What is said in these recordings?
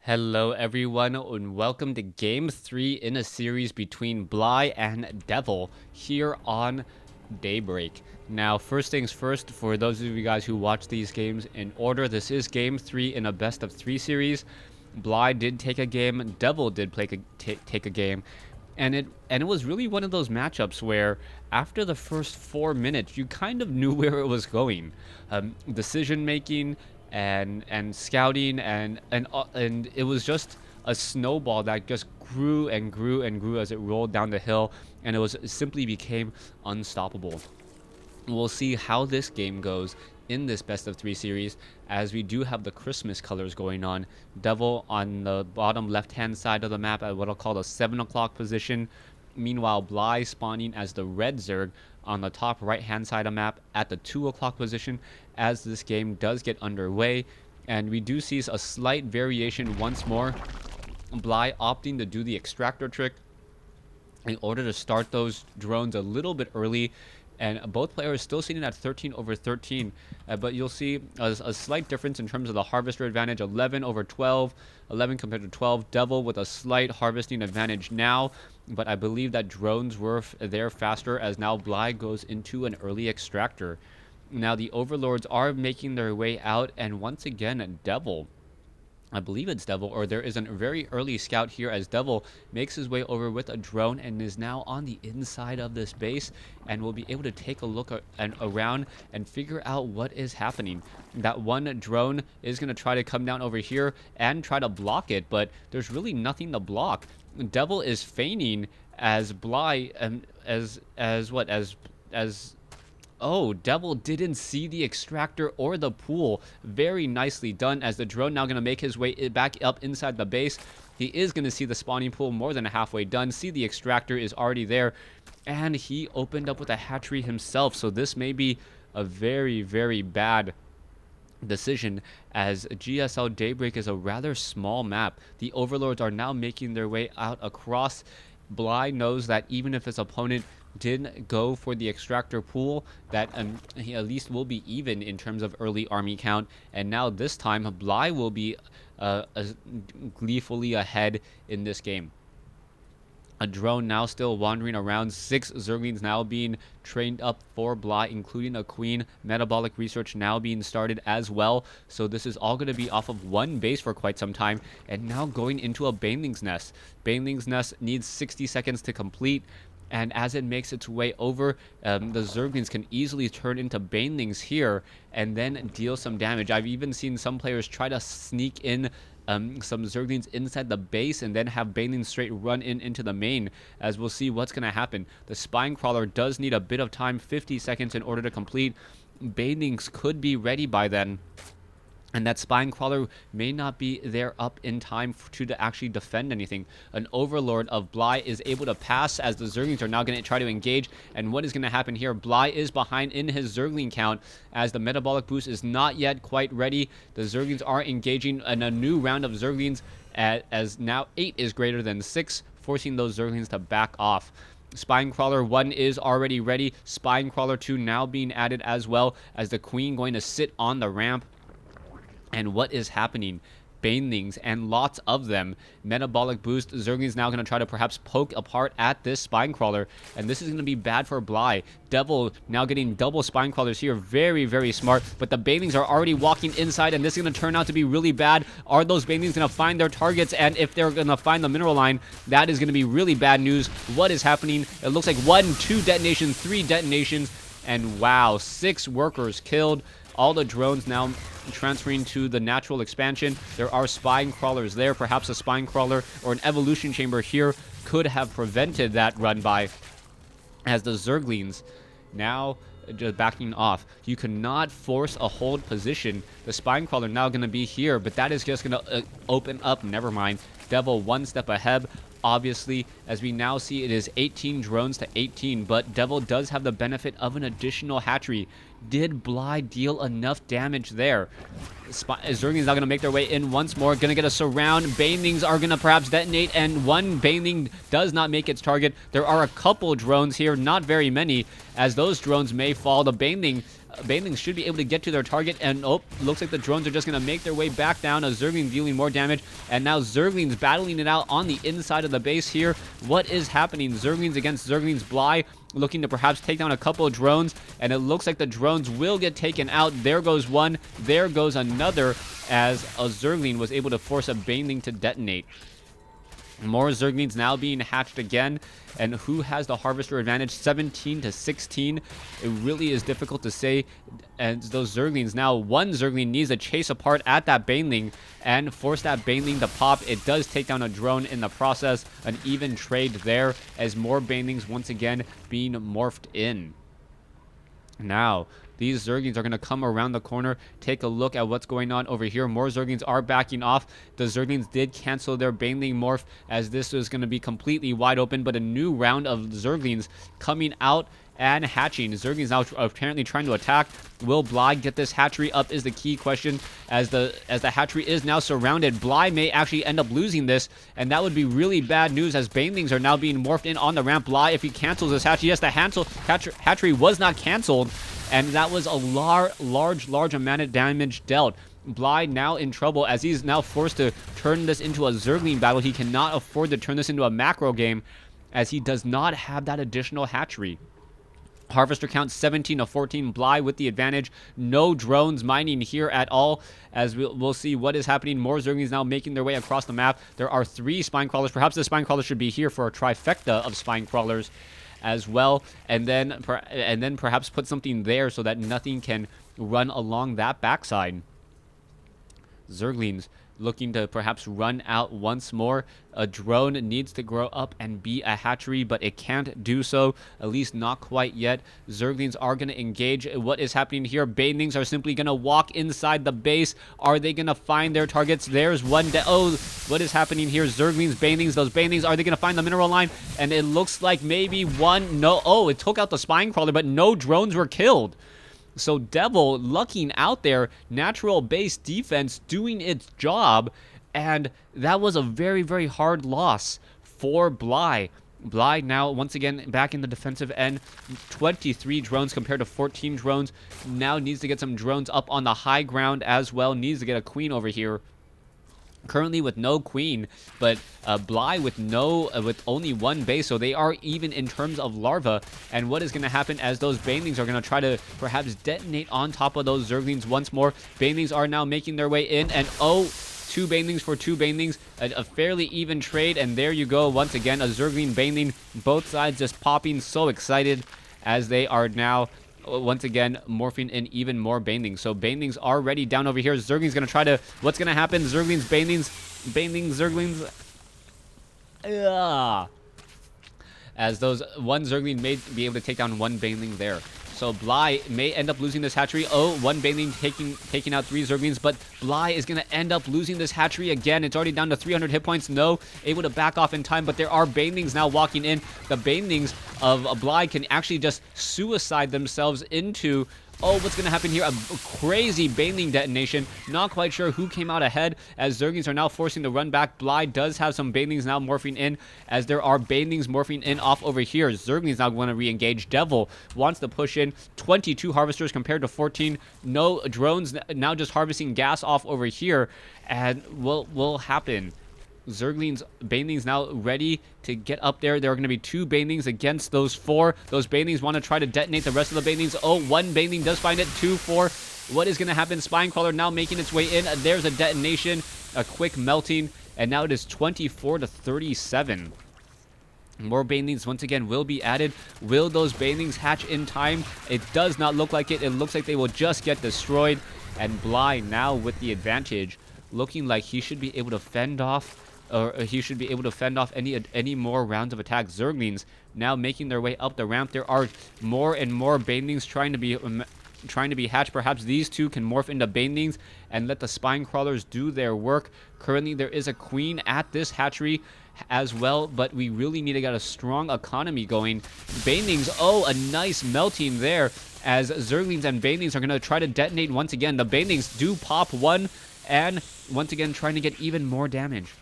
Hello everyone and welcome to game 3 in a series between BLY and Devil here on Daybreak. Now first things first, for those of you guys who watch these games in order, this is game 3 in a best of 3 series. BLY did take a game, Devil did take a game, and it was really one of those matchups where after the first 4 minutes you kind of knew where it was going. Decision making and scouting and it was just a snowball that just grew and grew and grew as it rolled down the hill, and it simply became unstoppable. We'll see how this game goes in this best of 3 series, as we do have the Christmas colors going on. Devil on the bottom left hand side of the map at what I'll call the 7 o'clock position. Meanwhile, BLY spawning as the red Zerg on the top right hand side of the map at the 2 o'clock position as this game does get underway. And we do see a slight variation once more. BLY opting to do the extractor trick in order to start those drones a little bit early, and both players still sitting at 13/13, but you'll see a slight difference in terms of the harvester advantage. 11 over 12, 11 compared to 12. Devil with a slight harvesting advantage now, but I believe that drones were there faster, as now BLY goes into an early extractor. Now the overlords are making their way out, and once again Devil, I believe it's Devil, or there is a very early scout here as Devil makes his way over with a drone and is now on the inside of this base, and will be able to take a look around and figure out what is happening. That one drone is going to try to come down over here and try to block it, but there's really nothing to block. Devil is feigning as BLY, Oh, Devil didn't see the extractor or the pool. Very nicely done, as the drone now going to make his way back up inside the base. He is going to see the spawning pool more than halfway done. See, the extractor is already there, and he opened up with a hatchery himself. So this may be a very, very bad decision, as GSL Daybreak is a rather small map. The overlords are now making their way out across. BLY knows that even if his opponent did go for the extractor pool, that he at least will be even in terms of early army count, and now this time BLY will be gleefully ahead in this game. A drone now still wandering around. 6 Zerglings now being trained up for BLY, including a queen. Metabolic research now being started as well. So this is all going to be off of one base for quite some time. And now going into a Baneling's nest. Baneling's nest needs 60 seconds to complete. And as it makes its way over, the Zerglings can easily turn into Banelings here and then deal some damage. I've even seen some players try to sneak in some Zerglings inside the base and then have Banelings straight run into the main, as we'll see what's going to happen. The Spine Crawler does need a bit of time, 50 seconds in order to complete. Banelings could be ready by then, and that Spine Crawler may not be there up in time to actually defend anything. An Overlord of BLY is able to pass, as the Zerglings are now going to try to engage. And what is going to happen here? BLY is behind in his Zergling count, as the metabolic boost is not yet quite ready. The Zerglings are engaging in a new round of Zerglings, as now 8 is greater than 6, forcing those Zerglings to back off. Spine Crawler 1 is already ready. Spine Crawler 2 now being added as well, as the Queen going to sit on the ramp. And what is happening? Banelings, and lots of them. Metabolic boost. Zerglings now going to try to perhaps poke apart at this Spine Crawler, and this is going to be bad for BLY. Devil now getting double Spine Crawlers here. Very, very smart, but the Banelings are already walking inside, and this is going to turn out to be really bad. Are those Banelings going to find their targets? And if they're going to find the mineral line, that is going to be really bad news. What is happening? It looks like 1, 2 detonations, 3 detonations, and wow, 6 workers killed. All the drones now transferring to the natural expansion. There are Spine Crawlers there. Perhaps a Spine Crawler or an Evolution Chamber here could have prevented that run by, as the Zerglings now just backing off. You cannot force a hold position. The Spine Crawler now going to be here, but that is just going to open up. Never mind. Devil one step ahead, obviously, as we now see it is 18 drones to 18, but Devil does have the benefit of an additional hatchery. Did BLY deal enough damage there? Zerglings now going to make their way in once more. Going to get a surround. Banelings are going to perhaps detonate, and one Baneling does not make its target. There are a couple drones here, not very many, as those drones may fall. The Baneling Banelings should be able to get to their target, and oh, looks like the drones are just going to make their way back down. A Zergling dealing more damage, and now Zerglings battling it out on the inside of the base here. What is happening? Zerglings against Zerglings. BLY looking to perhaps take down a couple of drones, and it looks like the drones will get taken out. There goes one, there goes another, as a Zergling was able to force a Baneling to detonate. More Zerglings now being hatched again, and who has the Harvester advantage? 17 to 16. It really is difficult to say, and those Zerglings now, one Zergling needs to chase apart at that Baneling and force that Baneling to pop. It does take down a drone in the process. An even trade there, as more Banelings once again being morphed in. Now, these Zerglings are going to come around the corner, take a look at what's going on over here. More Zerglings are backing off. The Zerglings did cancel their Baneling morph, as this was going to be completely wide open, but a new round of Zerglings coming out and hatching. Zerglings now apparently trying to attack. Will BLY get this hatchery up is the key question, as the hatchery is now surrounded. BLY may actually end up losing this, and that would be really bad news, as Banelings are now being morphed in on the ramp. BLY, if he cancels this hatchery, yes, the hatchery was not canceled, and that was a large amount of damage dealt. BLY now in trouble, as he's now forced to turn this into a Zergling battle. He cannot afford to turn this into a macro game, as he does not have that additional hatchery. Harvester count 17 to 14. BLY with the advantage. No drones mining here at all, as we'll see what is happening. More Zerglings now making their way across the map. There are 3 spine crawlers. Perhaps the spine crawler should be here for a trifecta of spine crawlers as well, and then perhaps put something there so that nothing can run along that backside. Zerglings looking to perhaps run out once more. A drone needs to grow up and be a hatchery, but it can't do so, at least not quite yet. Zerglings are going to engage. What is happening here? Banelings are simply going to walk inside the base. Are they going to find their targets? There's one. Oh, what is happening here? Zerglings, Banelings, those Banelings, are they going to find the mineral line? And it looks like maybe one. No. Oh, it took out the spine crawler, but no drones were killed. So Devil lucking out there, natural base defense doing its job, and that was a very hard loss for BLY. BLY now once again back in the defensive end. 23 drones compared to 14 drones. Now needs to get some drones up on the high ground as well. Needs to get a queen over here. Currently with no queen, but BLY with only one base, so they are even in terms of larva. And what is going to happen, as those Banelings are going to try to perhaps detonate on top of those Zerglings once more. Banelings are now making their way in, and oh, 2 Banelings for 2 Banelings, a fairly even trade. And there you go, once again, a Zergling Baneling, both sides just popping, so excited, as they are now once again morphing in even more Banelings. So Banelings are ready down over here. Zerglings gonna try to, what's gonna happen? Zerglings, Banelings, Zerglings. As those one Zergling may be able to take down one Baneling there. So BLY may end up losing this hatchery. Oh, one Baneling taking out 3 Zerglings, but BLY is going to end up losing this hatchery again. It's already down to 300 hit points. No, able to back off in time, but there are Banelings now walking in. The Banelings of BLY can actually just suicide themselves into... Oh, what's going to happen here? A crazy Baneling detonation. Not quite sure who came out ahead, as Zerglings are now forcing to run back. BLY does have some Banelings now morphing in, as there are Banelings morphing in off over here. Zerglings now going to re-engage. Devil wants to push in. 22 Harvesters compared to 14. No drones now just harvesting gas off over here. And what will happen? Zerglings, Banelings now ready to get up there. There are going to be 2 Banelings against those 4. Those Banelings want to try to detonate the rest of the Banelings. Oh, one Baneling does find it. 2, 4. What is going to happen? Spine Crawler now making its way in. There's a detonation, a quick melting, and now it is 24 to 37. More Banelings once again will be added. Will those Banelings hatch in time? It does not look like it. It looks like they will just get destroyed. And BLY now with the advantage, looking like he should be able to fend off, or he should be able to fend off any more rounds of attack. Zerglings now making their way up the ramp. There are more and more Banelings trying to be hatched. Perhaps these 2 can morph into Banelings and let the spine crawlers do their work. Currently, there is a queen at this hatchery as well, but we really need to get a strong economy going. Banelings, oh, a nice melting there, as Zerglings and Banelings are going to try to detonate once again. The Banelings do pop 1, and once again trying to get even more damage.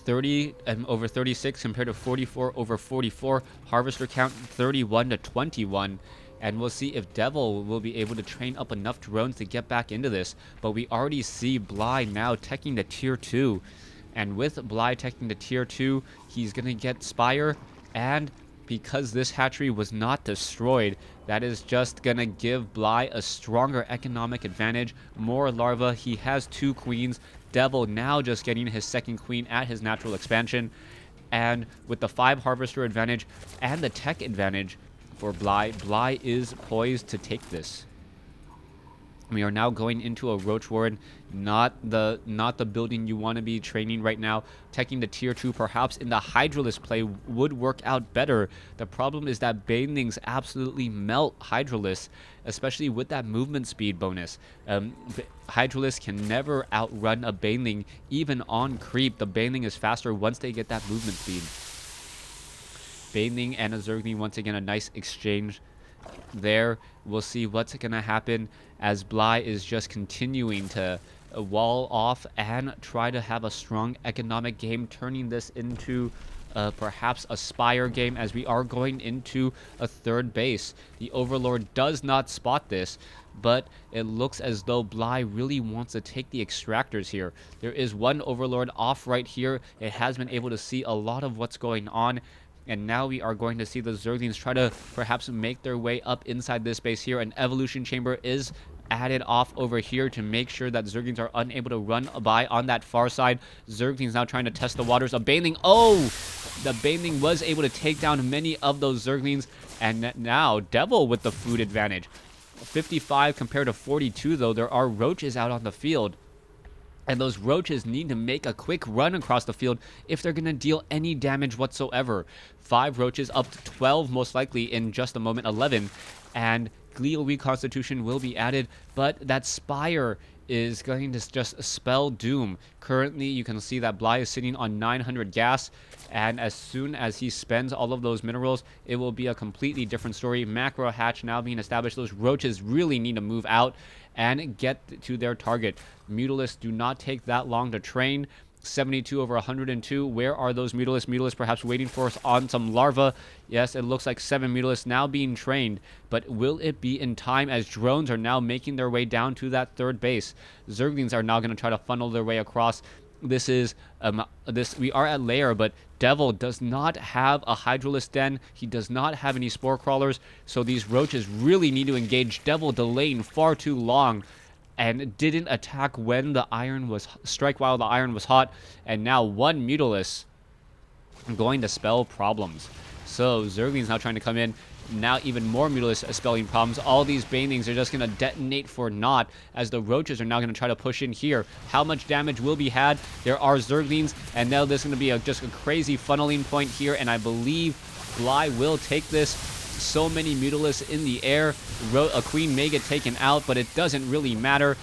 30 over 36 compared to 44 over 44. Harvester count 31 to 21. And we'll see if Devil will be able to train up enough drones to get back into this. But we already see BLY now teching the tier 2. And with BLY teching the tier 2, he's going to get Spire. And because this hatchery was not destroyed, that is just going to give BLY a stronger economic advantage. More larvae. He has 2 queens. Devil now just getting his 2nd queen at his natural expansion. And with the 5 harvester advantage and the tech advantage for BLY is poised to take this. We are now going into a Roach Warren, not the building you want to be training right now. Teching the tier 2, perhaps in the Hydralisk play would work out better. The problem is that Banelings absolutely melt Hydralisk, especially with that movement speed bonus. Hydralisk can never outrun a Baneling, even on creep. The Baneling is faster once they get that movement speed. Baneling and a Zergling, once again, a nice exchange there. We'll see what's gonna happen as BLY is just continuing to wall off and try to have a strong economic game, turning this into perhaps a Spire game as we are going into a 3rd base. The Overlord does not spot this, but it looks as though BLY really wants to take the extractors here. There is 1 Overlord off right here. It has been able to see a lot of what's going on. And now we are going to see the Zerglings try to perhaps make their way up inside this base here. An Evolution Chamber is added off over here to make sure that Zerglings are unable to run by on that far side. Zerglings now trying to test the waters. A Baneling. Oh! The Baneling was able to take down many of those Zerglings. And now Devil with the food advantage. 55 compared to 42, though. There are roaches out on the field. And those roaches need to make a quick run across the field if they're going to deal any damage whatsoever. 5 roaches up to 12 most likely in just a moment. 11. And Glial Reconstitution will be added. But that Spire is going to just spell doom. Currently, you can see that BLY is sitting on 900 gas. And as soon as he spends all of those minerals, it will be a completely different story. Macro hatch now being established. Those roaches really need to move out and get to their target. Mutalisks do not take that long to train. 72 over 102. Where are those Mutalisks? Mutalisks perhaps waiting for us on some larva. Yes, it looks like 7 Mutalisks now being trained. But will it be in time as drones are now making their way down to that 3rd base? Zerglings are now going to try to funnel their way across. This is we are at layer, but Devil does not have a Hydralisk den. He does not have any spore crawlers, so these roaches really need to engage. Devil delaying far too long and didn't attack when the iron was strike while the iron was hot, and now 1 Mutalisk going to spell problems. So Zergling's now trying to come in. Now even more Mutalisk spelling problems. All these Banelings are just going to detonate for naught as the roaches are now going to try to push in here. How much damage will be had? There are Zerglings, and now there's going to be just a crazy funneling point here, and I believe BLY will take this. So many Mutalisks in the air. A queen may get taken out, but it doesn't really matter.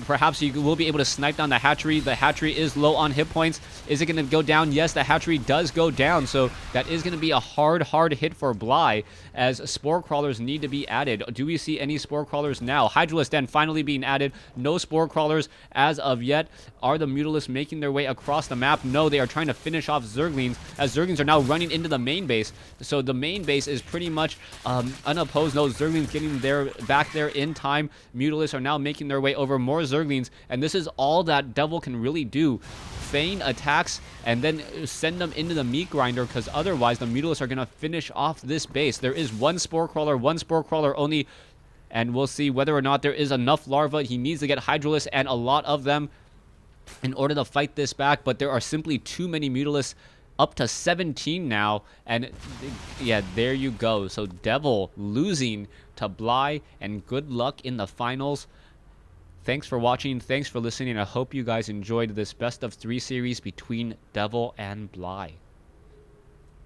Perhaps you will be able to snipe down the hatchery. The hatchery is low on hit points. Is it going to go down? Yes, the hatchery does go down, so that is going to be a hard hit for BLY as spore crawlers need to be added. Do we see any spore crawlers now? Hydralisk Den finally being added. No spore crawlers as of yet. Are the Mutalisks making their way across the map? No, they are trying to finish off Zerglings as Zerglings are now running into the main base. So the main base is pretty much unopposed. No, Zerglings getting back there in time. Mutalisks are now making their way over. More Zerglings, and this is all that Devil can really do. Feign attacks and then send them into the meat grinder, because otherwise the Mutalisks are going to finish off this base. There is 1 spore crawler only, and we'll see whether or not there is enough larvae. He needs to get Hydralisks and a lot of them in order to fight this back, but there are simply too many Mutalisks. Up to 17 now, and yeah, there you go. So Devil losing to BLY, and good luck in the finals. Thanks for watching, thanks for listening. I hope you guys enjoyed this best of 3 series between Devil and BLY.